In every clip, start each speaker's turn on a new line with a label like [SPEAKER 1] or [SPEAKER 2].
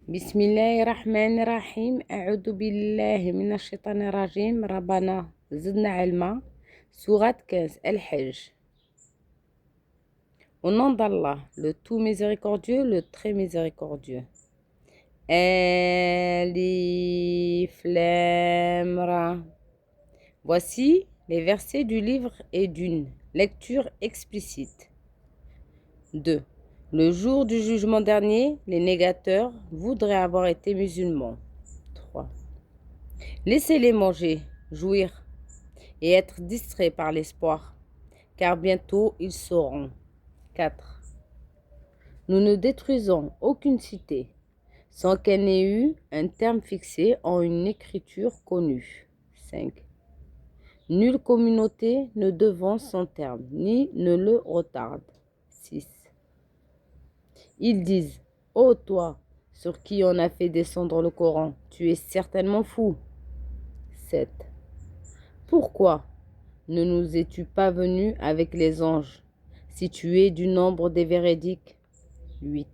[SPEAKER 1] بسم الله الرحمن الرحيم أعوذ بالله من الشيطان الرجيم ربنا زدنا علما Sourate 15 Al-Hajj. Au nom d'Allah, le tout miséricordieux, le très miséricordieux. Alif Lam Ra. Voici les versets du livre et d'une lecture explicite. 2. Le jour du jugement dernier, les négateurs voudraient avoir été musulmans. 3. Laissez-les manger, jouir et être distraits par l'espoir, car bientôt ils sauront. 4. Nous ne détruisons aucune cité sans qu'elle n'ait eu un terme fixé en une écriture connue. 5. Nulle communauté ne devance son terme, ni ne le retarde. 6. Ils disent, ô toi, sur qui on a fait descendre le Coran, tu es certainement fou. 7. Pourquoi ne nous es-tu pas venu avec les anges, si tu es du nombre des véridiques? 8.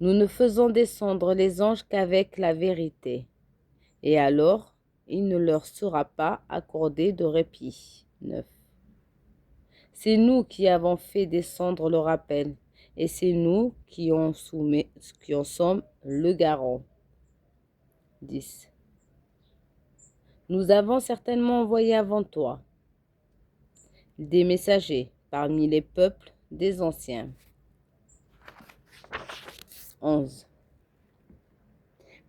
[SPEAKER 1] Nous ne faisons descendre les anges qu'avec la vérité, et alors il ne leur sera pas accordé de répit. 9. C'est nous qui avons fait descendre le rappel, et c'est nous qui en sommes le garant. 10. Nous avons certainement envoyé avant toi des messagers parmi les peuples des anciens. 11.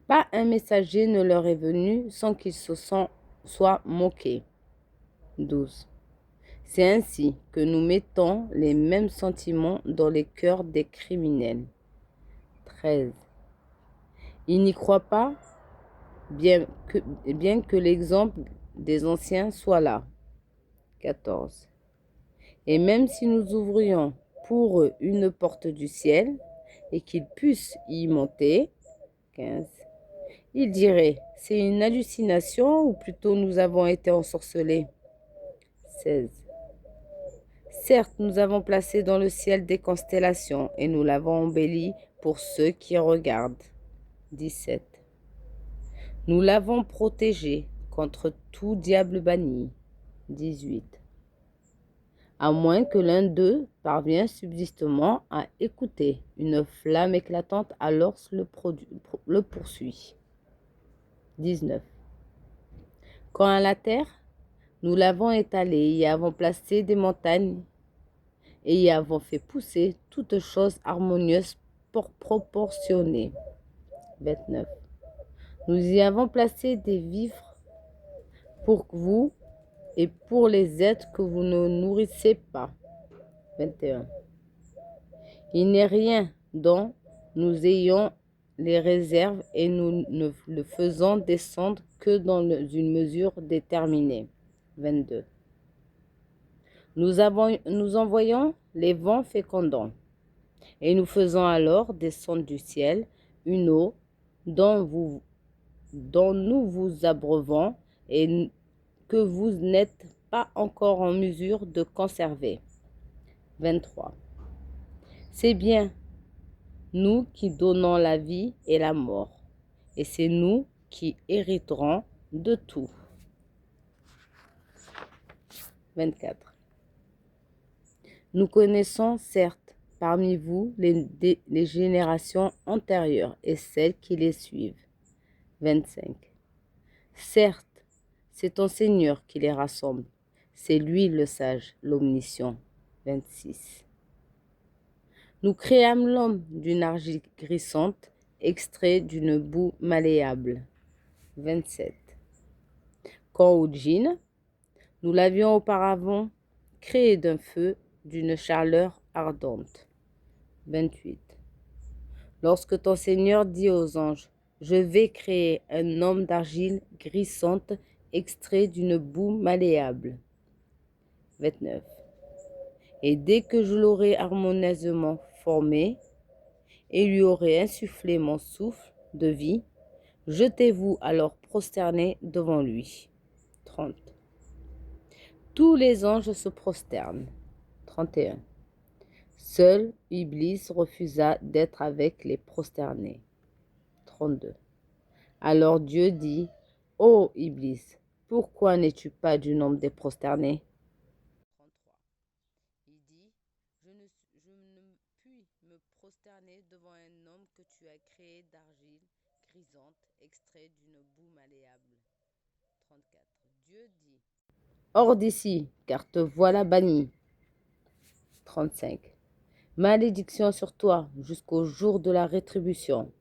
[SPEAKER 1] Pas un messager ne leur est venu sans qu'ils se soient moqués. 12. C'est ainsi que nous mettons les mêmes sentiments dans les cœurs des criminels. 13. Ils n'y croient pas, bien que l'exemple des anciens soit là. 14. Et même si nous ouvrions pour eux une porte du ciel et qu'ils puissent y monter, 15. Ils diraient, c'est une hallucination ou plutôt nous avons été ensorcelés. 16. Certes, nous avons placé dans le ciel des constellations et nous l'avons embelli pour ceux qui regardent. 17. Nous l'avons protégé contre tout diable banni. 18. À moins que l'un d'eux parvienne subsistement à écouter une flamme éclatante, alors le poursuit. 19. Quant à la terre, nous l'avons étalée et y avons placé des montagnes et y avons fait pousser toutes choses harmonieuses proportionnées. 29. Nous y avons placé des vivres pour vous et pour les êtres que vous ne nourrissez pas. 21. Il n'est rien dont nous ayons les réserves et nous ne le faisons descendre que dans une mesure déterminée. 22. Nous envoyons les vents fécondants et nous faisons alors descendre du ciel une eau dont nous vous abreuvons et que vous n'êtes pas encore en mesure de conserver. 23. C'est bien nous qui donnons la vie et la mort, et c'est nous qui hériterons de tout. 24. Nous connaissons certes parmi vous les générations antérieures et celles qui les suivent. 25. Certes, c'est ton Seigneur qui les rassemble, c'est lui le sage, l'omniscient. 26. Nous créâmes l'homme d'une argile grissante, extrait d'une boue malléable. 27. Quant au djinn, nous l'avions auparavant créé d'un feu d'une chaleur ardente. 28. Lorsque ton Seigneur dit aux anges, je vais créer un homme d'argile grissante, extrait d'une boue malléable. 29. Et dès que je l'aurai harmonieusement formé et lui aurai insufflé mon souffle de vie, jetez-vous alors prosternés devant lui. 30. Tous les anges se prosternent. 31. Seul Iblis refusa d'être avec les prosternés. 32. Alors Dieu dit, « Ô Iblis, pourquoi n'es-tu pas du nombre des prosternés ?» 33. Il dit, je ne puis me prosterner devant un homme que tu as créé d'argile grisante, extrait d'une boue malléable. 34. Dieu dit, hors d'ici, car te voilà banni. 35. Malédiction sur toi jusqu'au jour de la rétribution.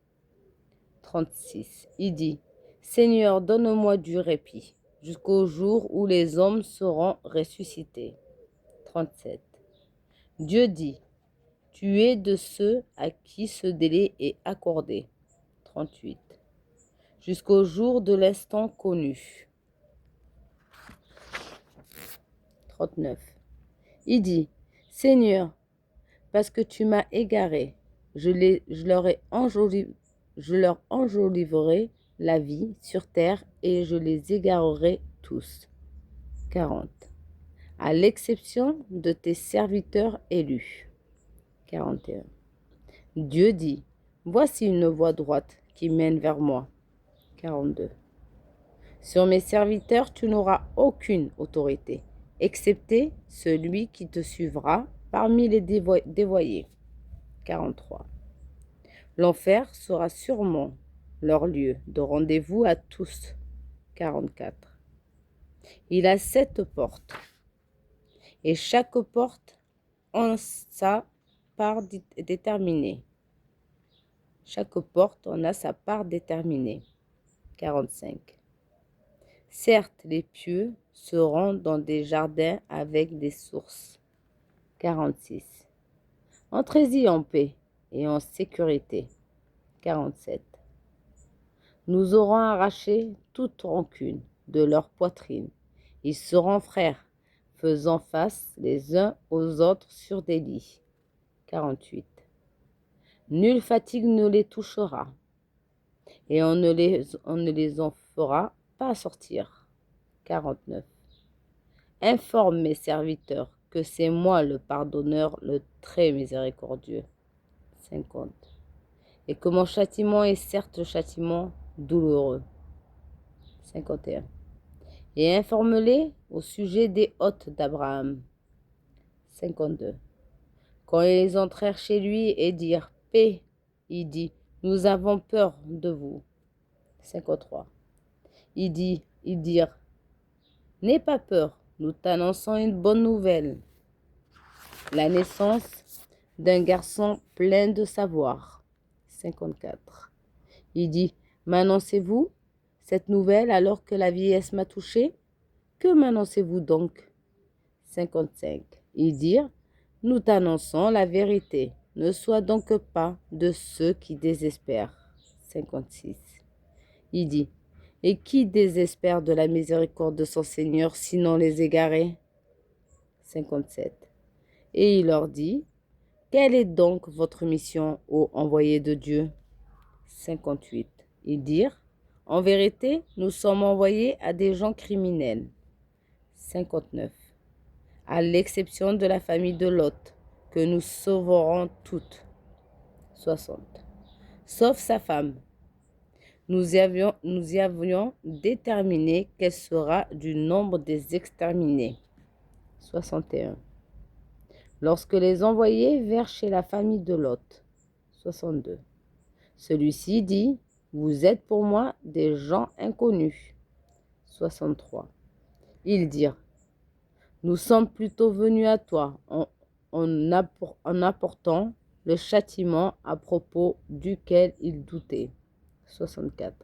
[SPEAKER 1] 36. Il dit, Seigneur, donne-moi du répit, jusqu'au jour où les hommes seront ressuscités. 37. Dieu dit, tu es de ceux à qui ce délai est accordé. 38. Jusqu'au jour de l'instant connu. 39. Il dit, Seigneur, parce que tu m'as égaré, je leur enjoliverai la vie sur terre et je les égarerai tous. 40. À l'exception de tes serviteurs élus. 41. Dieu dit, voici une voie droite qui mène vers moi. 42. Sur mes serviteurs, tu n'auras aucune autorité, excepté celui qui te suivra parmi les dévoyés. 43. L'enfer sera sûrement leur lieu de rendez-vous à tous. 44. Il a 7 portes, et chaque porte en sa part déterminée. Chaque porte en a sa part déterminée. 45. Certes, les pieux seront dans des jardins avec des sources. 46. Entrez-y en paix et en sécurité. 47. Nous aurons arraché toute rancune de leur poitrine. Ils seront frères, faisant face les uns aux autres sur des lits. 48. Nulle fatigue ne les touchera, et on ne les en fera pas sortir. 49. Informe mes serviteurs que c'est moi le pardonneur, le très miséricordieux. 50. Et que mon châtiment est certes le châtiment douloureux. 51. Et informe-les au sujet des hôtes d'Abraham. 52. Quand ils entrèrent chez lui et dirent paix, il dit, nous avons peur de vous. 53. Ils dirent, n'aie pas peur, nous t'annonçons une bonne nouvelle. La naissance d'un garçon plein de savoir. 54. Il dit, m'annoncez-vous cette nouvelle alors que la vieillesse m'a touché? Que m'annoncez-vous donc? 55. Ils dirent, nous t'annonçons la vérité. Ne sois donc pas de ceux qui désespèrent. 56. Il dit, et qui désespère de la miséricorde de son Seigneur, sinon les égarés? 57. Et il leur dit, quelle est donc votre mission, ô envoyés de Dieu? 58. Ils dirent, en vérité, nous sommes envoyés à des gens criminels. 59. À l'exception de la famille de Lot, que nous sauverons toutes. 60. Sauf sa femme. Nous y avions déterminé qu'elle sera du nombre des exterminés. 61. Lorsque les envoyés vinrent chez la famille de Lot. 62. Celui-ci dit, vous êtes pour moi des gens inconnus. 63. Ils dirent, nous sommes plutôt venus à toi en apportant le châtiment à propos duquel ils doutaient. 64.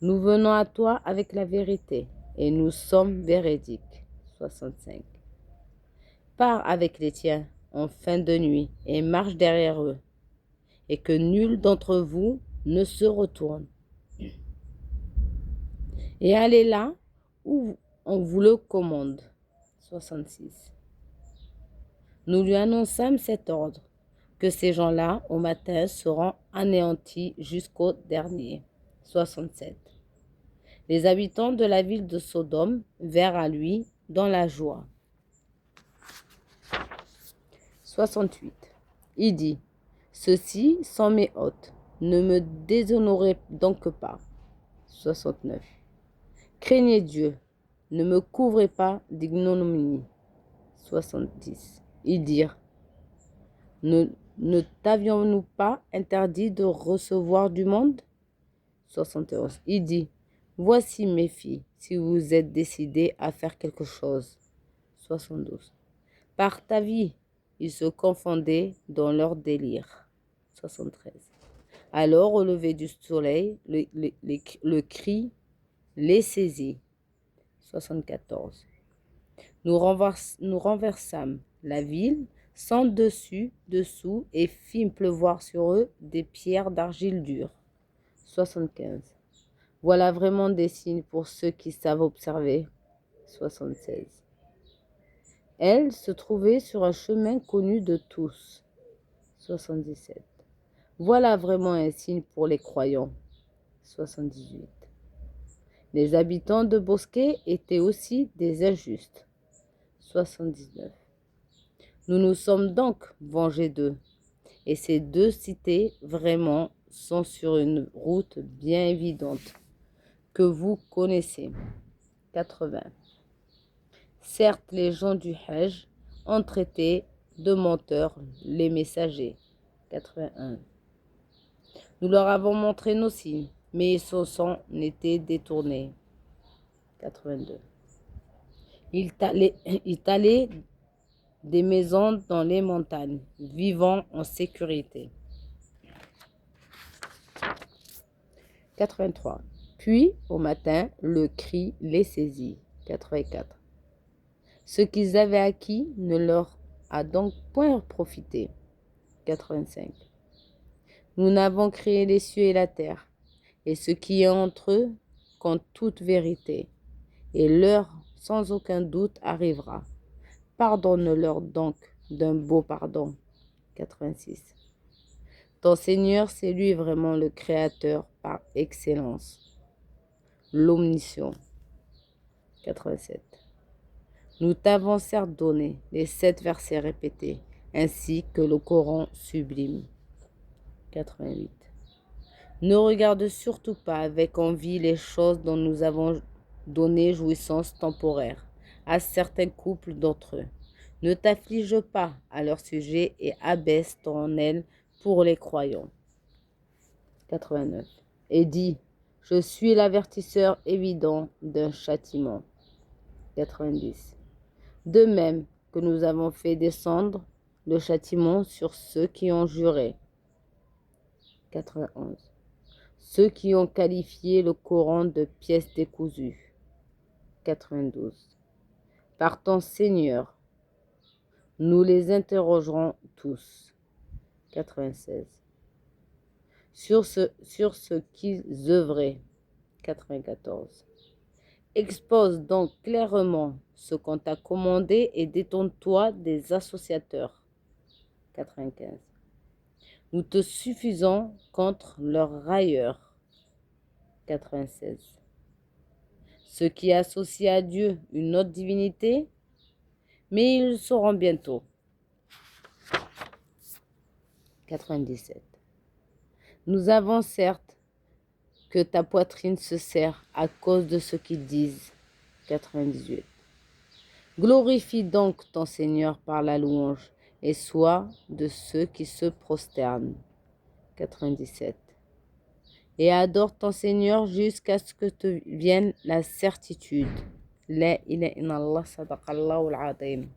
[SPEAKER 1] Nous venons à toi avec la vérité et nous sommes véridiques. 65. Pars avec les tiens en fin de nuit et marche derrière eux, et que nul d'entre vous ne se retourne. Et allez là où on vous le commande. 66. Nous lui annonçâmes cet ordre, que ces gens-là, au matin, seront anéantis jusqu'au dernier. 67. Les habitants de la ville de Sodome vinrent à lui dans la joie. 68. Il dit, ceux-ci sont mes hôtes, ne me déshonorez donc pas. 69. Craignez Dieu, ne me couvrez pas d'ignominie. 70. Ils dirent, ne t'avions-nous pas interdit de recevoir du monde? 71. Il dit, voici mes filles, si vous êtes décidés à faire quelque chose. 72. Par ta vie, ils se confondaient dans leur délire. 73. Alors, au lever du soleil, le cri les saisit. 74. Nous renversâmes la ville sans dessus, dessous, et fîmes pleuvoir sur eux des pierres d'argile dure. 75. Voilà vraiment des signes pour ceux qui savent observer. 76. Elle se trouvait sur un chemin connu de tous. 77. Voilà vraiment un signe pour les croyants. 78. Les habitants de Bosquet étaient aussi des injustes. 79. Nous nous sommes donc vengés d'eux. Et ces deux cités vraiment sont sur une route bien évidente que vous connaissez. 80. Certes, les gens du Hajj ont traité de menteurs les messagers. 81. Nous leur avons montré nos signes, mais ils se sont été détournés. 82. Ils talaient des maisons dans les montagnes, vivant en sécurité. 83. Puis, au matin, le cri les saisit. 84. Ce qu'ils avaient acquis ne leur a donc point profité. 85. Nous n'avons créé les cieux et la terre, et ce qui est entre eux, qu'en toute vérité, et l'heure sans aucun doute arrivera. Pardonne-leur donc d'un beau pardon. 86. Ton Seigneur, c'est lui vraiment le Créateur par excellence, l'omniscient. 87. Nous t'avons certes donné les 7 versets répétés, ainsi que le Coran sublime. 88. Ne regarde surtout pas avec envie les choses dont nous avons donné jouissance temporaire à certains couples d'entre eux. Ne t'afflige pas à leur sujet et abaisse ton aile pour les croyants. 89. Et dis, je suis l'avertisseur évident d'un châtiment. 90. De même que nous avons fait descendre le châtiment sur ceux qui ont juré. 91. Ceux qui ont qualifié le Coran de pièce décousue. 92. Par ton Seigneur, nous les interrogerons tous. 96. Sur ce qu'ils œuvraient. 94. Expose donc clairement ce qu'on t'a commandé et détourne-toi des associateurs. 95. Nous te suffisons contre leurs railleurs. 96. Ceux qui associent à Dieu une autre divinité, mais ils le sauront bientôt. 97. Nous avons certes que ta poitrine se serre à cause de ce qu'ils disent. 98. Glorifie donc ton Seigneur par la louange et sois de ceux qui se prosternent. 97. Et adore ton Seigneur jusqu'à ce que te vienne la certitude. La ilaha illallah, sadaqallahu al-azim.